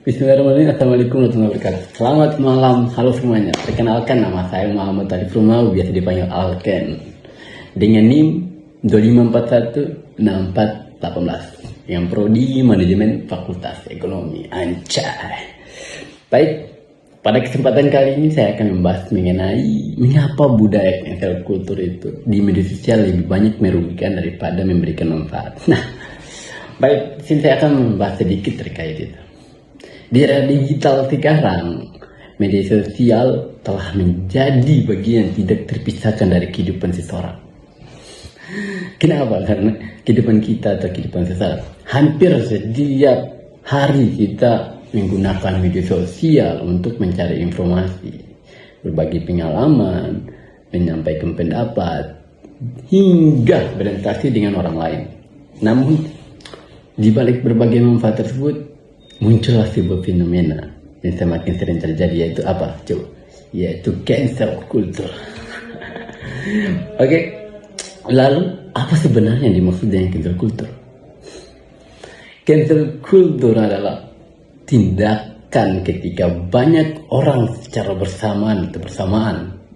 Bismillahirrahmanirrahim. Assalamualaikum warahmatullahi wabarakatuh. Selamat malam, halo semuanya. Perkenalkan, nama saya Muhammad Arif Rumau, biasa dipanggil Alken, dengan NIM 25416418 yang prodi manajemen Fakultas Ekonomi. Anjay. Baik, pada kesempatan kali ini saya akan membahas mengenai mengapa budaya cancel culture itu di media sosial lebih banyak merugikan daripada memberikan manfaat. Nah, baik, sini saya akan membahas sedikit terkait itu. Di era digital sekarang, media sosial telah menjadi bagian tidak terpisahkan dari kehidupan seseorang. Kenapa? Karena kehidupan kita atau kehidupan seseorang, hampir setiap hari kita menggunakan media sosial untuk mencari informasi, berbagi pengalaman, menyampaikan pendapat, hingga berinteraksi dengan orang lain. Namun, di balik berbagai manfaat tersebut, muncullah sebuah fenomena yang semakin sering terjadi, yaitu apa? Coba, yaitu cancel culture. Oke, lalu apa sebenarnya yang dimaksud dengan cancel culture? Cancel culture adalah tindakan ketika banyak orang secara bersamaan,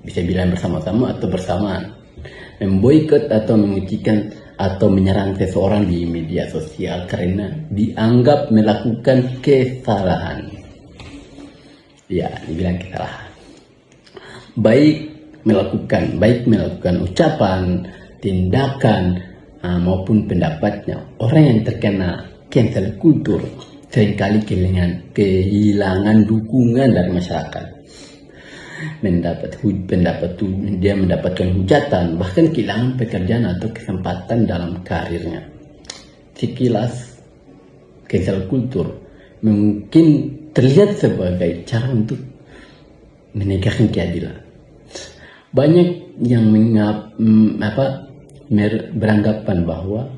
bisa bilang bersama-sama atau bersamaan, memboikot atau mengucikan atau menyerang seseorang di media sosial karena dianggap melakukan kesalahan. Ya, dibilang kesalahan. Baik melakukan ucapan, tindakan, maupun pendapatnya. Orang yang terkena cancel culture seringkali kehilangan dukungan dari masyarakat. Dia mendapatkan hujatan, bahkan kehilangan pekerjaan atau kesempatan dalam karirnya. Sekilas, cancel culture mungkin terlihat sebagai cara untuk menegakkan keadilan. Banyak yang beranggapan bahwa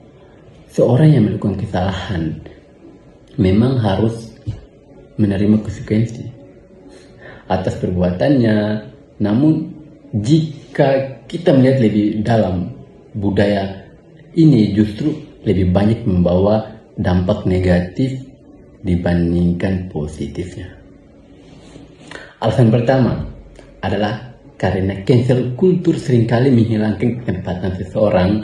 seorang yang melakukan kesalahan memang harus menerima konsekuensi atas perbuatannya. Namun jika kita melihat lebih dalam, budaya ini justru lebih banyak membawa dampak negatif dibandingkan positifnya. Alasan pertama adalah karena cancel culture seringkali menghilangkan kesempatan seseorang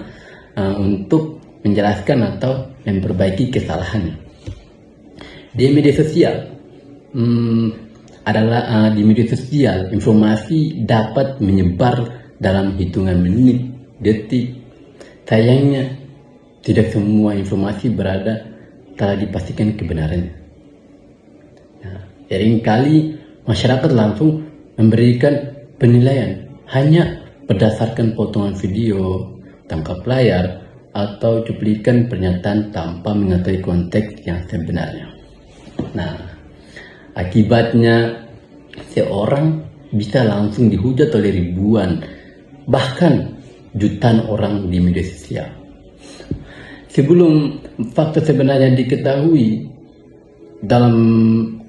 untuk menjelaskan atau memperbaiki kesalahannya. Di media sosial, di media sosial, informasi dapat menyebar dalam hitungan menit, detik. Sayangnya, tidak semua informasi telah dipastikan kebenarannya. Nah, seringkali masyarakat langsung memberikan penilaian hanya berdasarkan potongan video, tangkap layar, atau cuplikan pernyataan tanpa mengetahui konteks yang sebenarnya. Nah, akibatnya seorang bisa langsung dihujat oleh ribuan, bahkan jutaan orang di media sosial. Sebelum fakta sebenarnya diketahui, dalam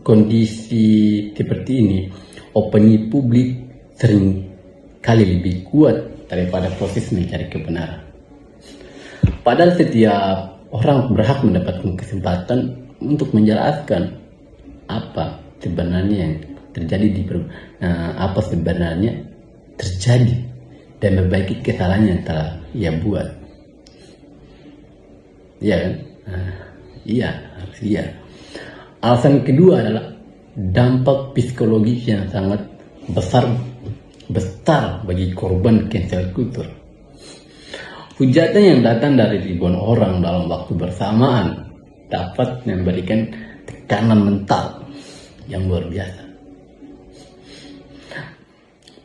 kondisi seperti ini, opini publik sering kali lebih kuat daripada proses mencari kebenaran. Padahal setiap orang berhak mendapatkan kesempatan untuk menjelaskan apa sebenarnya yang terjadi apa sebenarnya terjadi dan memperbaiki kesalahan yang telah ia buat. Iya kan? Iya. Alasan kedua adalah dampak psikologis yang sangat besar bagi korban cancel culture. Hujatan yang datang dari ribuan orang dalam waktu bersamaan dapat memberikan tekanan mental yang luar biasa.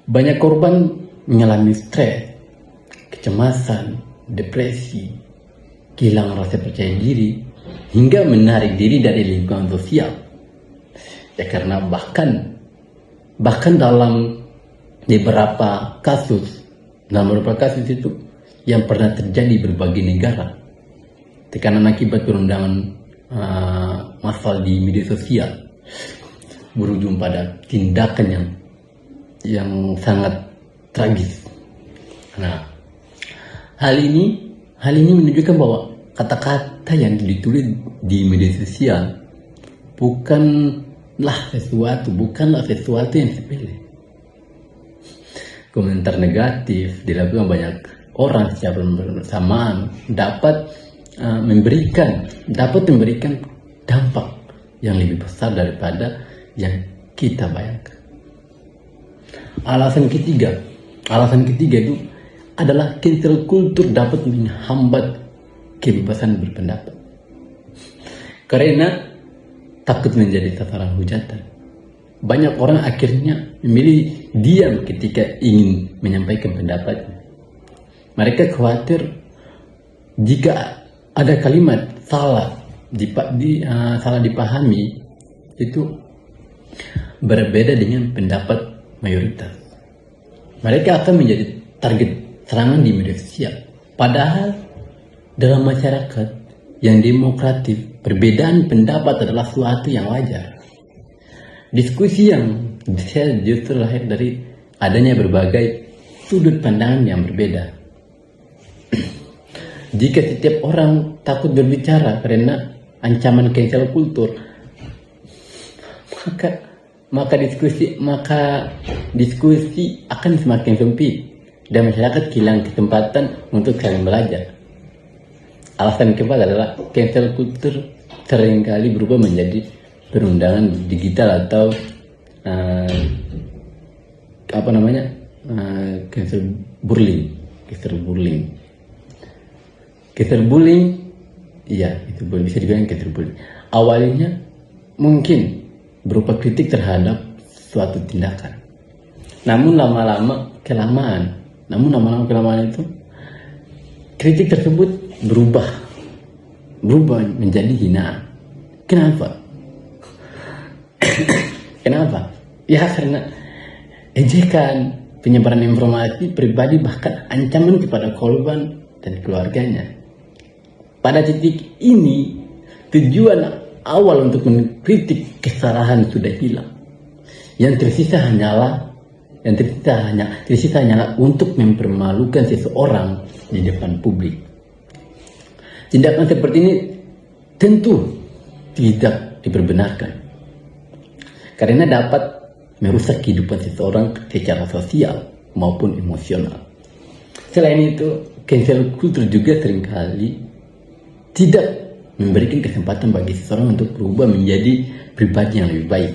Banyak korban mengalami stres, kecemasan, depresi, kehilangan rasa percaya diri, hingga menarik diri dari lingkungan sosial. Ya, karena bahkan dalam beberapa kasus itu yang pernah terjadi di berbagai negara, tekanan akibat perundangan massal di media sosial berujung pada tindakan yang sangat tragis. Nah, hal ini menunjukkan bahwa kata-kata yang ditulis di media sosial bukanlah sesuatu yang sepele. Komentar negatif dilakukan banyak orang secara bersamaan dapat memberikan dampak yang lebih besar daripada yang kita bayangkan. Alasan ketiga itu adalah cancel culture dapat menghambat kebebasan berpendapat. Karena takut menjadi sasaran hujatan, banyak orang akhirnya memilih diam ketika ingin menyampaikan pendapatnya. Mereka khawatir jika ada kalimat salah dipahami itu berbeda dengan pendapat mayoritas. Mereka akan menjadi target serangan di media sosial. Padahal dalam masyarakat yang demokratis, perbedaan pendapat adalah suatu yang wajar. Diskusi yang bisa justru lahir dari adanya berbagai sudut pandangan yang berbeda. Jika setiap orang takut berbicara karena ancaman cancel culture, maka diskusi akan semakin sempit dan masyarakat kehilangan kesempatan untuk saling belajar. Alasan keempat adalah cancel culture seringkali berubah menjadi perundangan digital atau cancel bullying. Iya, itu bisa dibilang cancel bullying. Awalnya mungkin berupa kritik terhadap suatu tindakan. Namun lama-lama kelamaan itu kritik tersebut berubah menjadi hinaan. Kenapa? Ya karena ejekan, penyebaran informasi pribadi, bahkan ancaman kepada korban dan keluarganya. Pada titik ini, tujuan awal untuk mengkritik kesalahan sudah hilang. Yang tersisa hanyalah untuk mempermalukan seseorang di depan publik. Tindakan seperti ini tentu tidak diperbenarkan karena dapat merusak kehidupan seseorang secara sosial maupun emosional. Selain itu, cancel culture juga seringkali tidak memberikan kesempatan bagi seseorang untuk berubah menjadi pribadi yang lebih baik.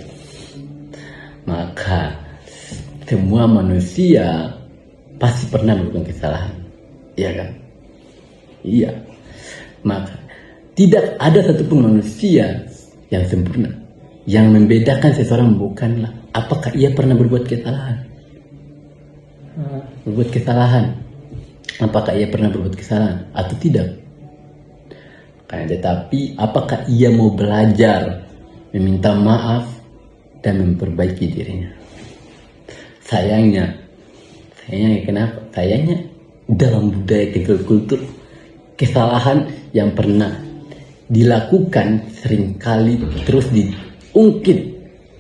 Maka semua manusia pasti pernah melakukan kesalahan, iya kan? Iya. Maka tidak ada satupun manusia yang sempurna. Yang membedakan seseorang bukanlah apakah ia pernah berbuat kesalahan. Apakah ia pernah berbuat kesalahan atau tidak. Tetapi apakah ia mau belajar, meminta maaf, dan memperbaiki dirinya. Sayangnya kenapa? Sayangnya dalam budaya cancel culture, kesalahan yang pernah dilakukan seringkali terus diungkit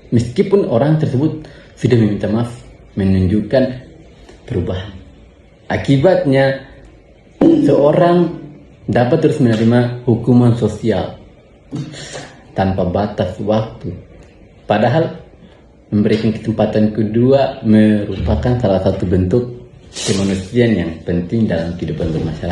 meskipun orang tersebut sudah meminta maaf, menunjukkan perubahan. Akibatnya seorang dapat terus menerima hukuman sosial tanpa batas waktu. Padahal memberikan kesempatan kedua merupakan salah satu bentuk kemanusiaan yang penting dalam kehidupan bermasyarakat.